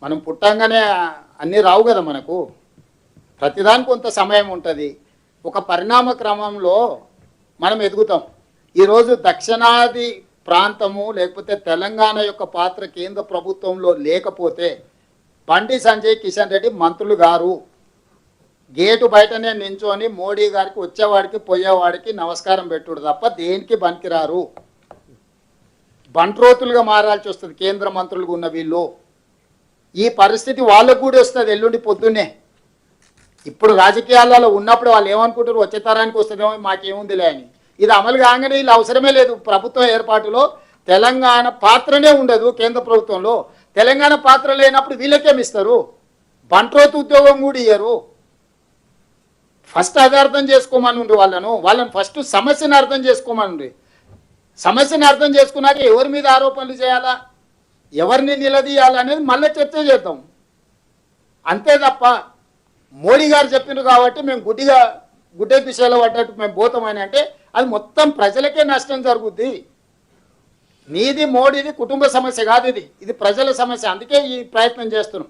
మనం పుట్టంగానే అన్నీ రావు కదా మనకు. ప్రతిదానికి కొంత సమయం ఉంటుంది. ఒక పరిణామ క్రమంలో మనం ఎదుగుతాం. ఈరోజు దక్షిణాది ప్రాంతము లేకపోతే తెలంగాణ యొక్క పాత్ర కేంద్ర ప్రభుత్వంలో లేకపోతే బండి సంజయ్ కిషన్ రెడ్డి మంత్రులు గారు గేటు బయటనే నించొని మోడీ గారికి వచ్చేవాడికి పోయేవాడికి నమస్కారం పెట్టుడు తప్ప దేనికి పనికిరారు. బంట్రోతులుగా మారాల్సి వస్తుంది కేంద్ర మంత్రులుగా ఉన్న వీళ్ళు. ఈ పరిస్థితి వాళ్ళకు కూడా వస్తుంది ఎల్లుండి పొద్దున్నే. ఇప్పుడు రాజకీయాలలో ఉన్నప్పుడు వాళ్ళు ఏమనుకుంటారు, వచ్చే తరానికి వస్తుందేమో మాకేముందిలే అని. ఇది అమలు కాగానే వీళ్ళు అవసరమే లేదు. ప్రభుత్వ ఏర్పాటులో తెలంగాణ పాత్రనే ఉండదు. కేంద్ర ప్రభుత్వంలో తెలంగాణ పాత్ర లేనప్పుడు వీళ్ళకేమిస్తారు? బంట్రోతు ఉద్యోగం కూడా ఇయ్యరు. ఫస్ట్ అది అర్థం చేసుకోమని వాళ్ళని ఫస్ట్ సమస్యను అర్థం చేసుకోమని. సమస్యను అర్థం చేసుకున్నాక ఎవరి మీద ఆరోపణలు చేయాలా, ఎవరిని నిలదీయాలనేది మళ్ళీ చర్చ చేద్దాం. అంతే తప్ప మోడీ గారు చెప్పిండ్రు కాబట్టి మేము గుడ్డే దిశలో పడ్డట్టు మేము పోతామని అంటే అది మొత్తం ప్రజలకే నష్టం జరుగుద్ది. నీది మోడీది కుటుంబ సమస్య కాదు, ఇది ప్రజల సమస్య. అందుకే ఈ ప్రయత్నం చేస్తున్నాం.